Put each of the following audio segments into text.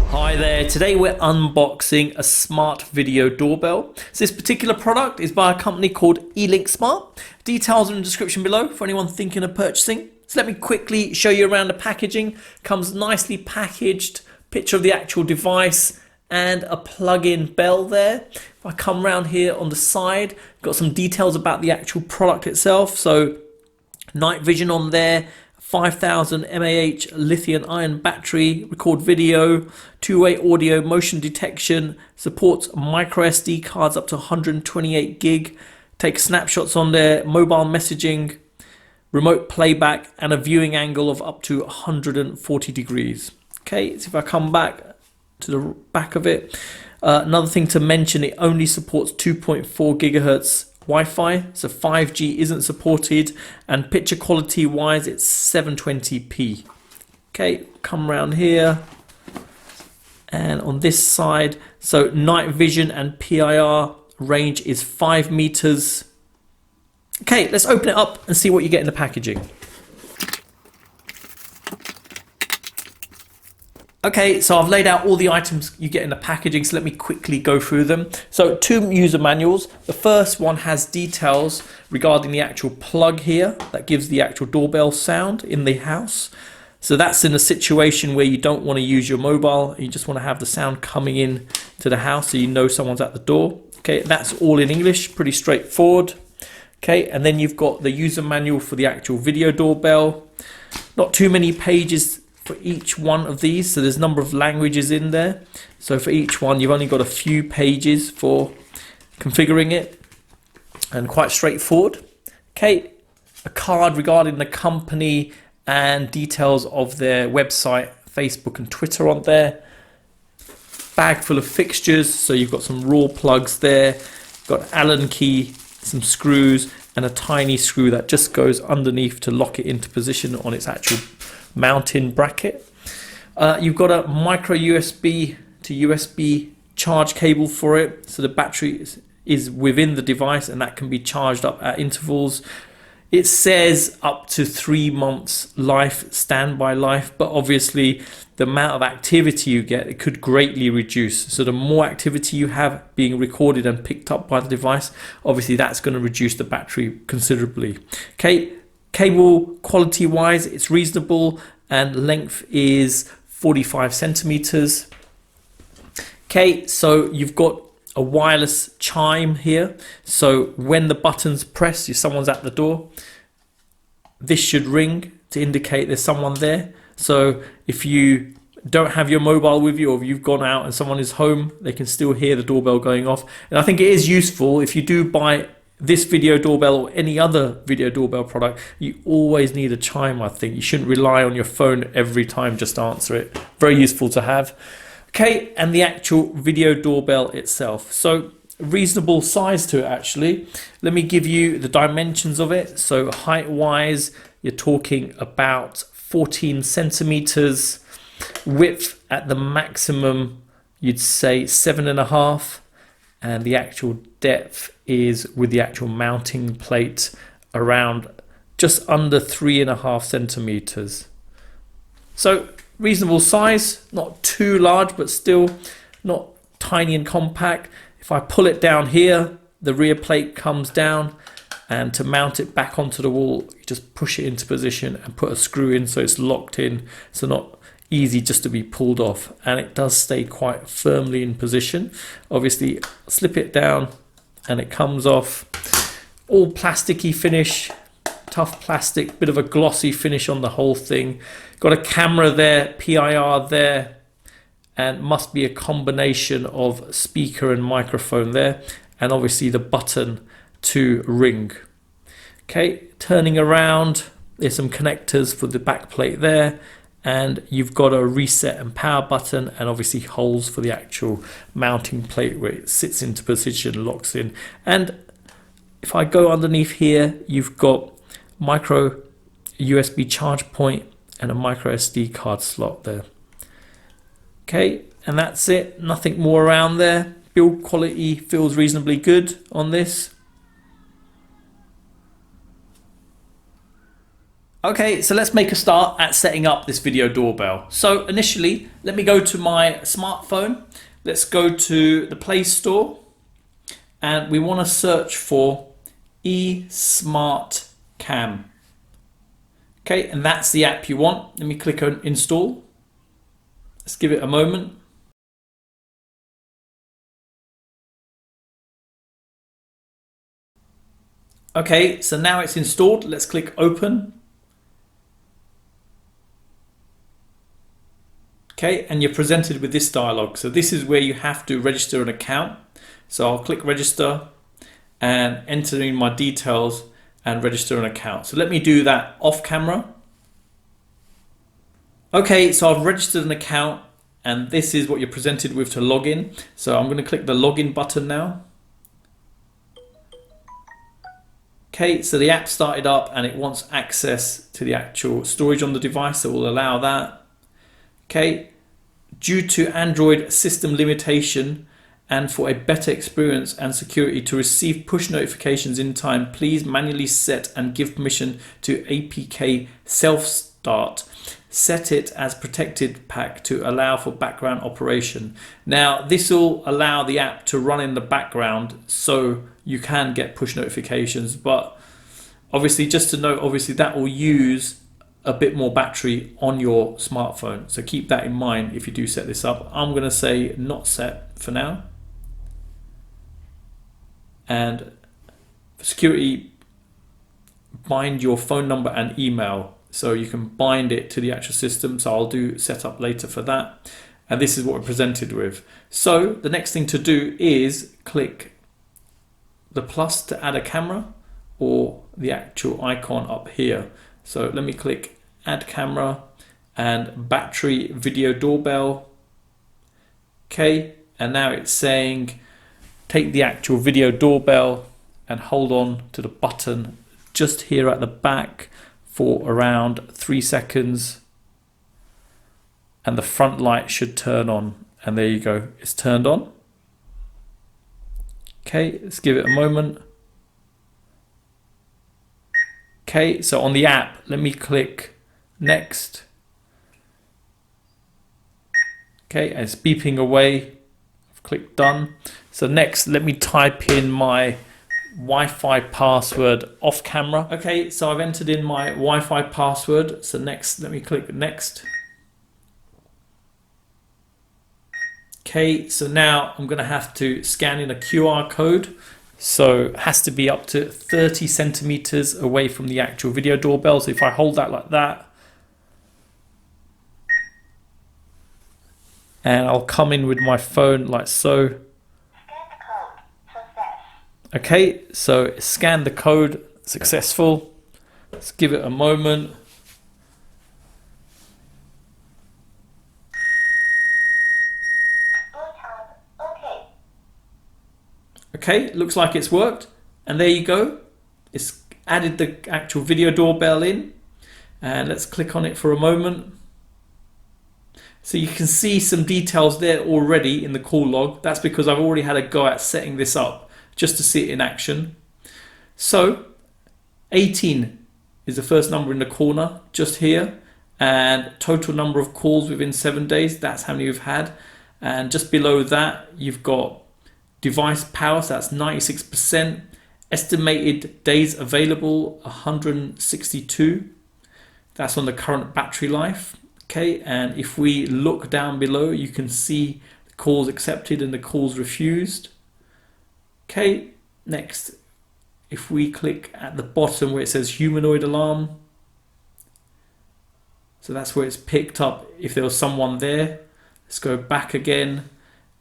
Hi there, today we're unboxing a smart video doorbell. So this particular product is by a company called eLinkSmart. Details are in the description below for anyone thinking of purchasing. So let me quickly show you around the packaging. Comes nicely packaged, picture of the actual device and a plug-in bell there. If I come around here on the side, got some details about the actual product itself. So night vision on there, 5000 mAh lithium ion battery, record video, two-way audio, motion detection, supports micro SD cards up to 128 gig, takes snapshots on there, mobile messaging, remote playback, and a viewing angle of up to 140 degrees. Okay, so if I come back to the back of it, another thing to mention, it only supports 2.4 gigahertz Wi-Fi, so 5G isn't supported, and picture quality wise it's 720p. Okay, come around here and on this side, so night vision and PIR range is 5 meters. Okay, let's open it up and see what you get in the packaging. Okay, so I've laid out all the items you get in the packaging, so let me quickly go through them. So 2 user manuals. The first one has details regarding the actual plug here that gives the actual doorbell sound in the house. So that's in a situation where you don't want to use your mobile, you just want to have the sound coming in to the house so you know someone's at the door. Okay, that's all in English, pretty straightforward. Okay, and then you've got the user manual for the actual video doorbell. Not too many pages for each one of these, so there's a number of languages in there, so for each one you've only got a few pages for configuring it, and quite straightforward. Okay, a card regarding the company and details of their website, Facebook and Twitter on there. Bag full of fixtures, so you've got some raw plugs there, got Allen key, some screws, and a tiny screw that just goes underneath to lock it into position on its actual mounting bracket. You've got a micro USB to USB charge cable for it, so the battery is within the device and that can be charged up at intervals. It says up to 3 months life, standby life, but obviously the amount of activity you get, it could greatly reduce. So the more activity you have being recorded and picked up by the device, obviously that's going to reduce the battery considerably. Okay, cable quality wise it's reasonable and length is 45 centimeters. Okay, so you've got a wireless chime here, so when the buttons press, if someone's at the door, this should ring to indicate there's someone there. So if you don't have your mobile with you, or if you've gone out and someone is home, they can still hear the doorbell going off. And I think it is useful if you do buy this video doorbell or any other video doorbell product, you always need a chime. I think you shouldn't rely on your phone every time just to answer it. Very useful to have. Okay, and the actual video doorbell itself, so reasonable size to it actually. Let me give you the dimensions of it. So height wise you're talking about 14 centimeters, width at the maximum you'd say 7.5, and the actual depth is with the actual mounting plate around just under 3.5 centimeters. So reasonable size, not too large but still not tiny and compact. If I pull it down here, the rear plate comes down, and to mount it back onto the wall you just push it into position and put a screw in so it's locked in, so not easy just to be pulled off, and it does stay quite firmly in position. Obviously slip it down and it comes off. All plasticky finish, tough plastic, bit of a glossy finish on the whole thing. Got a camera there, PIR there, and must be a combination of speaker and microphone there, and obviously the button to ring. Okay, turning around, there's some connectors for the back plate there, and you've got a reset and power button, and obviously holes for the actual mounting plate where it sits into position, locks in. And if I go underneath here, you've got micro USB charge point and a micro SD card slot there. Okay, and that's it, nothing more around there. Build quality feels reasonably good on this. Okay, so let's make a start at setting up this video doorbell. So initially, let me go to my smartphone. Let's go to the Play Store and we want to search for eSmart Cam. Okay, and that's the app you want. Let me click on install. Let's give it a moment. Okay, so now it's installed. Let's click open. Okay, and you're presented with this dialog. So this is where you have to register an account. So I'll click register and enter in my details and register an account. So let me do that off camera. Okay, so I've registered an account and this is what you're presented with to log in. So I'm going to click the login button now. Okay, so the app started up and it wants access to the actual storage on the device, so we'll allow that. Okay, due to Android system limitation and for a better experience and security to receive push notifications in time, please manually set and give permission to APK self-start. Set it as protected pack to allow for background operation. Now this will allow the app to run in the background so you can get push notifications, but obviously just to note, obviously that will use a bit more battery on your smartphone, so keep that in mind if you do set this up. I'm going to say not set for now, and for security, bind your phone number and email so you can bind it to the actual system. So I'll do setup later for that, and this is what we're presented with. So the next thing to do is click the plus to add a camera or the actual icon up here. So let me click add camera and battery video doorbell. Okay, and now it's saying take the actual video doorbell and hold on to the button just here at the back for around 3 seconds and the front light should turn on, and there you go, it's turned on. Okay, let's give it a moment. Okay, so on the app, let me click next. Okay, and it's beeping away. I've clicked done. So next, let me type in my Wi-Fi password off camera. Okay, so I've entered in my Wi-Fi password. So next, let me click next. Okay, so now I'm going to have to scan in a QR code. So it has to be up to 30 centimeters away from the actual video doorbell. So if I hold that like that, and I'll come in with my phone like so. Okay, so scan the code, successful. Let's give it a moment. Okay, looks like it's worked, and there you go. It's added the actual video doorbell in, and let's click on it for a moment. So you can see some details there already in the call log. That's because I've already had a go at setting this up just to see it in action. So 18 is the first number in the corner just here, and total number of calls within 7 days, that's how many you've had. And just below that you've got device power, so that's 96%. Estimated days available, 162. That's on the current battery life. Okay, and if we look down below, you can see the calls accepted and the calls refused. Okay, next, if we click at the bottom where it says humanoid alarm, so that's where it's picked up if there was someone there. Let's go back again.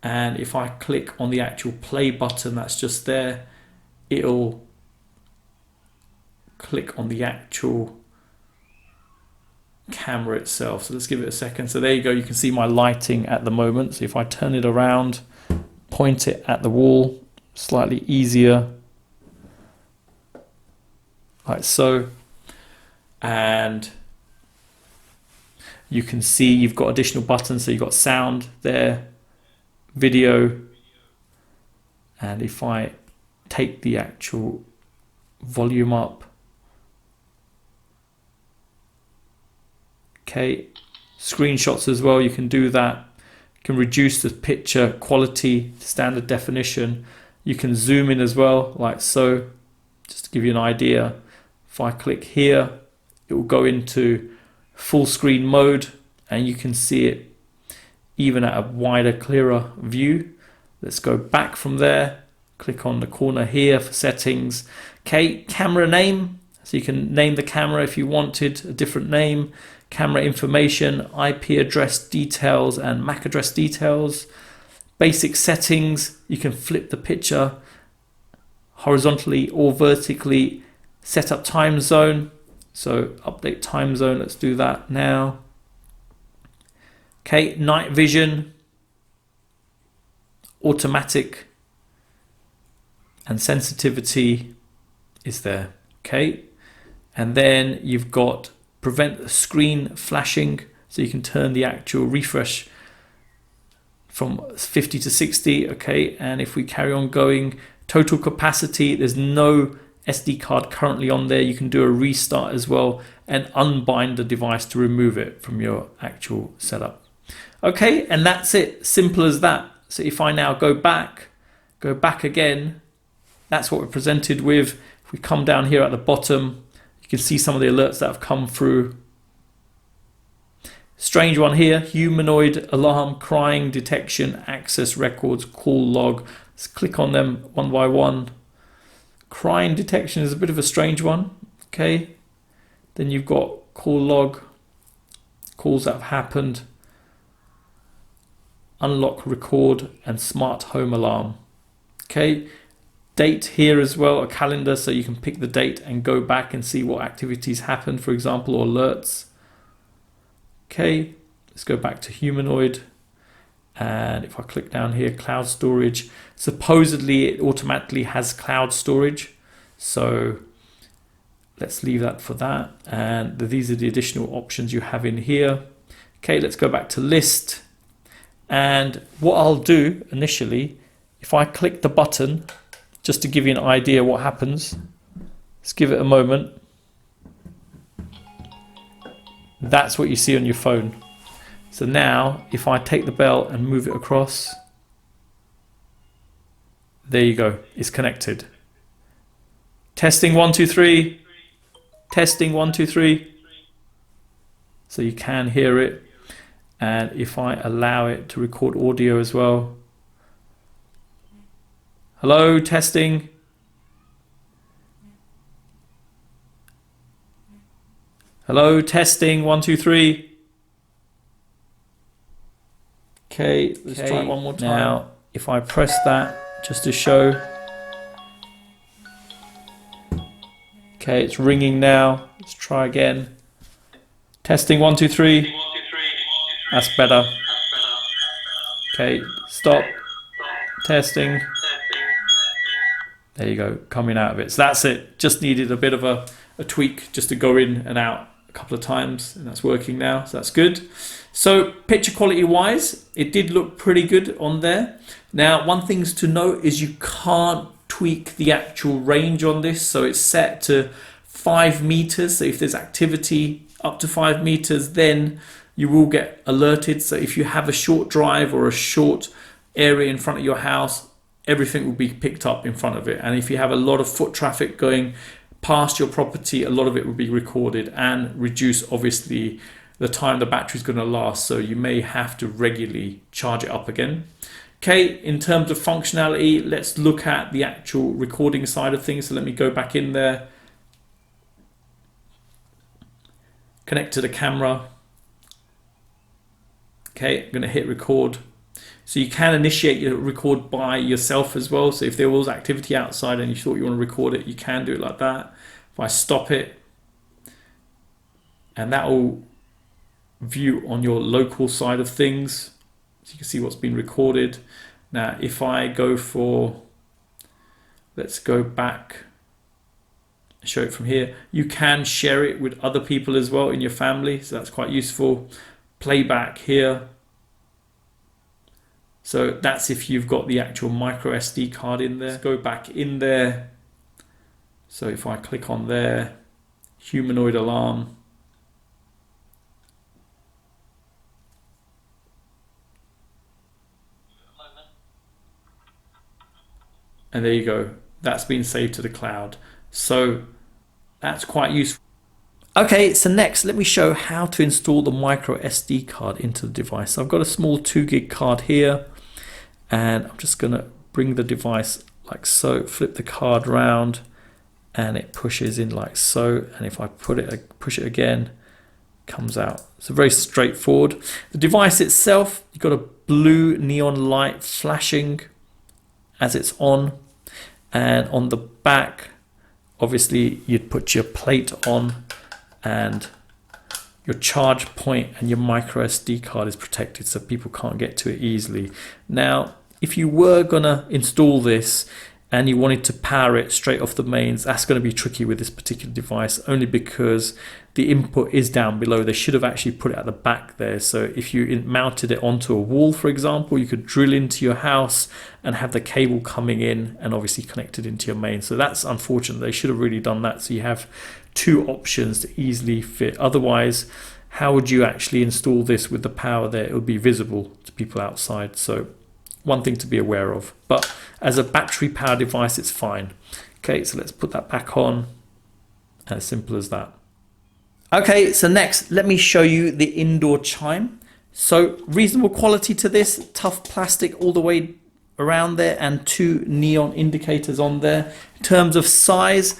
And if I click on the actual play button that's just there, it'll click on the actual camera itself. So let's give it a second. So there you go, you can see my lighting at the moment. So if I turn it around, point it at the wall, slightly easier, like so, and you can see you've got additional buttons. So you've got sound there, video, and if I take the actual volume up, Okay, screenshots as well, you can do that. You can reduce the picture quality to standard definition. You can zoom in as well, like so. Just to give you an idea, if I click here, it will go into full screen mode and you can see it even at a wider, clearer view. Let's go back from there, click on the corner here for settings. Okay, camera name, so you can name the camera if you wanted a different name. Camera information, IP address details and MAC address details. Basic settings, you can flip the picture horizontally or vertically. Set up time zone, so update time zone, let's do that now. Okay, night vision, automatic, and sensitivity is there. Okay, and then you've got prevent the screen flashing, so you can turn the actual refresh from 50 to 60. Okay, and if we carry on going, total capacity, there's no SD card currently on there. You can do a restart as well and unbind the device to remove it from your actual setup. Okay, and that's it, simple as that. So if I now go back again, that's what we're presented with. If we come down here at the bottom, you can see some of the alerts that have come through. Strange one here, humanoid alarm, crying detection, access records, call log. Let's click on them one by one. Crying detection is a bit of a strange one. Okay, then you've got call log, calls that have happened, unlock, record, and smart home alarm. Okay, date here as well, a calendar, so you can pick the date and go back and see what activities happened, for example, or alerts. Okay, let's go back to humanoid. And if I click down here, cloud storage, supposedly it automatically has cloud storage. So let's leave that for that. And these are the additional options you have in here. Okay, let's go back to list. And what I'll do initially, if I click the button, just to give you an idea what happens, let's give it a moment. That's what you see on your phone. So now if I take the bell and move it across, there you go, it's connected. Testing 1 2 3. Testing 1 2 3. So you can hear it. And if I allow it to record audio as well. Hello, testing. Hello, testing 1 2 3. Okay, let's try it one more time. Now, if I press that just to show. Okay, it's ringing now. Let's try again. Testing 1 2 3. That's better. Okay, stop. Testing. There you go, coming out of it. So that's it. Just needed a bit of a tweak just to go in and out a couple of times, and that's working now, so that's good. So picture quality wise, it did look pretty good on there. Now, one thing to note is you can't tweak the actual range on this. So it's set to 5 meters. So if there's activity up to 5 meters, then you will get alerted. So if you have a short drive or a short area in front of your house, everything will be picked up in front of it. And if you have a lot of foot traffic going past your property, a lot of it will be recorded and reduce obviously the time the battery is going to last. So you may have to regularly charge it up again. Okay, in terms of functionality, let's look at the actual recording side of things. So let me go back in there, connect to the camera. Okay, I'm going to hit record. So you can initiate your record by yourself as well. So if there was activity outside and you thought you want to record it, you can do it like that. If I stop it, and that will view on your local side of things. So you can see what's been recorded. Now, if I go for, let's go back, show it from here. You can share it with other people as well in your family. So that's quite useful. Playback here. So that's if you've got the actual micro SD card in there. Let's go back in there. So if I click on there, humanoid alarm. And there you go. That's been saved to the cloud. So that's quite useful. Okay, so next let me show how to install the micro SD card into the device. So I've got a small 2 gig card here, and I'm just going to bring the device like so, flip the card round, and it pushes in like so. And if I push it again, it comes out. So very straightforward. The device itself, you've got a blue neon light flashing as it's on, and on the back obviously you'd put your plate on, and your charge point and your micro SD card is protected so people can't get to it easily. Now if you were gonna install this and you wanted to power it straight off the mains, that's going to be tricky with this particular device, only because the input is down below. They should have actually put it at the back there. So if you mounted it onto a wall, for example, you could drill into your house and have the cable coming in and obviously connected into your main. So that's unfortunate. They should have really done that. So you have two options to easily fit. Otherwise, how would you actually install this with the power there? It would be visible to people outside. So one thing to be aware of, but as a battery power device it's fine. Okay, so let's put that back on, as simple as that. Okay, so next let me show you the indoor chime. So reasonable quality to this, tough plastic all the way around there, and 2 neon indicators on there. In terms of size,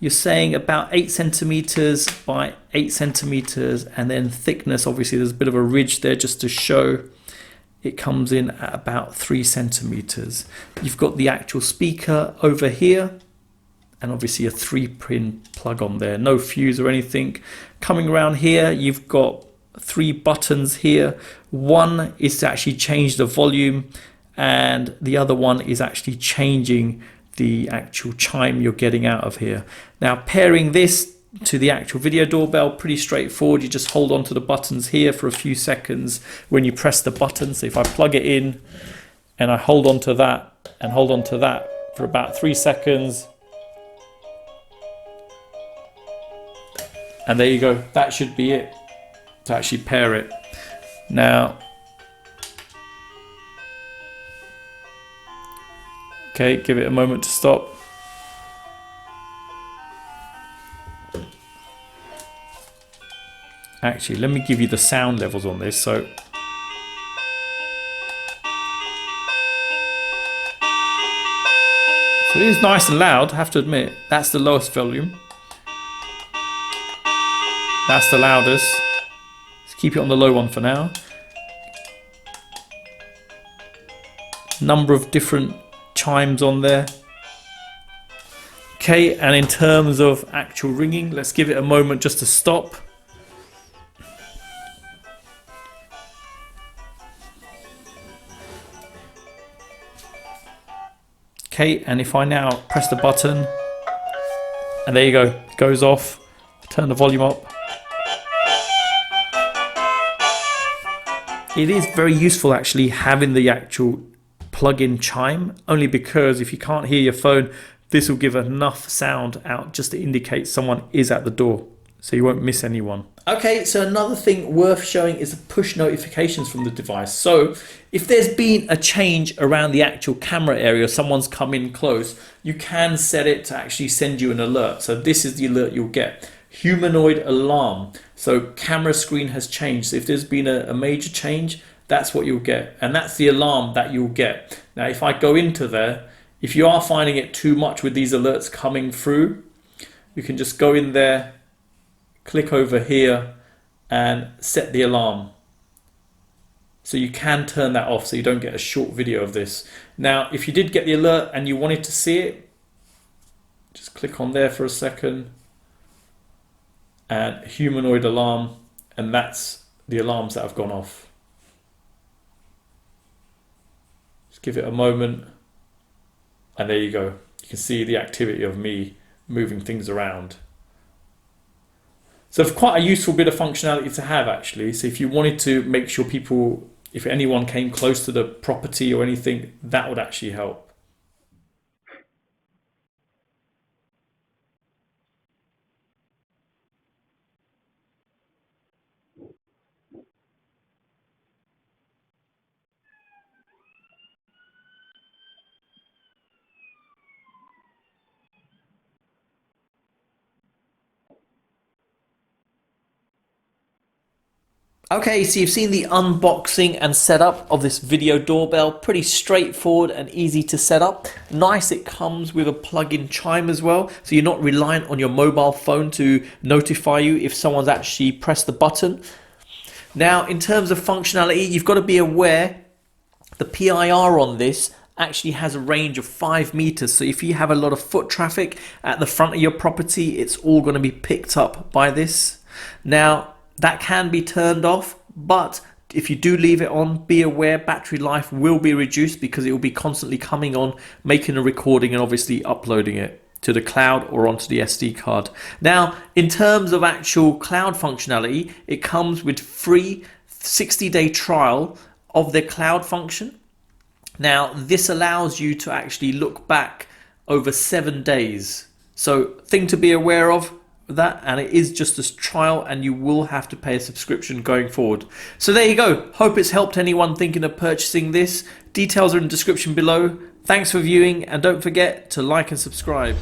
you're saying about 8 centimeters by 8 centimeters, and then thickness, obviously there's a bit of a ridge there just to show. It comes in at about 3 centimeters. You've got the actual speaker over here, and obviously a 3-pin plug on there, no fuse or anything. Coming around here, you've got 3 buttons here. One is to actually change the volume, and the other one is actually changing the actual chime you're getting out of here. Now pairing this to the actual video doorbell, pretty straightforward. You just hold on to the buttons here for a few seconds when you press the button. So if I plug it in and I hold on to that and hold on to that for about 3 seconds, and there you go, that should be it to actually pair it. Now okay, give it a moment to stop. Actually, let me give you the sound levels on this. So it is nice and loud, I have to admit. That's the lowest volume. That's the loudest. Let's keep it on the low one for now. Number of different chimes on there. Okay, and in terms of actual ringing, let's give it a moment just to stop. Okay, and if I now press the button, and there you go, it goes off. Turn the volume up. It is very useful actually having the actual plug-in chime, only because if you can't hear your phone, this will give enough sound out just to indicate someone is at the door, so you won't miss anyone. Okay, so another thing worth showing is the push notifications from the device. So if there's been a change around the actual camera area, someone's come in close, you can set it to actually send you an alert. So this is the alert you'll get. Humanoid alarm. So camera screen has changed. So if there's been a major change, that's what you'll get. And that's the alarm that you'll get. Now, if I go into there, if you are finding it too much with these alerts coming through, you can just go in there, click over here and set the alarm. So you can turn that off so you don't get a short video of this. Now, if you did get the alert and you wanted to see it, just click on there for a second and humanoid alarm, and that's the alarms that have gone off. Just give it a moment and there you go. You can see the activity of me moving things around. So it's quite a useful bit of functionality to have actually. So if you wanted to make sure people, if anyone came close to the property or anything, that would actually help. Okay, so you've seen the unboxing and setup of this video doorbell. Pretty straightforward and easy to set up. Nice, it comes with a plug-in chime as well, so you're not reliant on your mobile phone to notify you if someone's actually pressed the button. Now, in terms of functionality, you've got to be aware the PIR on this actually has a range of 5 meters. So if you have a lot of foot traffic at the front of your property, it's all going to be picked up by this. Now, that can be turned off, but if you do leave it on, be aware battery life will be reduced because it will be constantly coming on, making a recording and obviously uploading it to the cloud or onto the SD card. Now, in terms of actual cloud functionality, it comes with free 60-day trial of their cloud function. Now, this allows you to actually look back over 7 days. So, thing to be aware of that, and it is just a trial and you will have to pay a subscription going forward. So there you go. Hope it's helped anyone thinking of purchasing this. Details are in the description below. Thanks for viewing and don't forget to like and subscribe.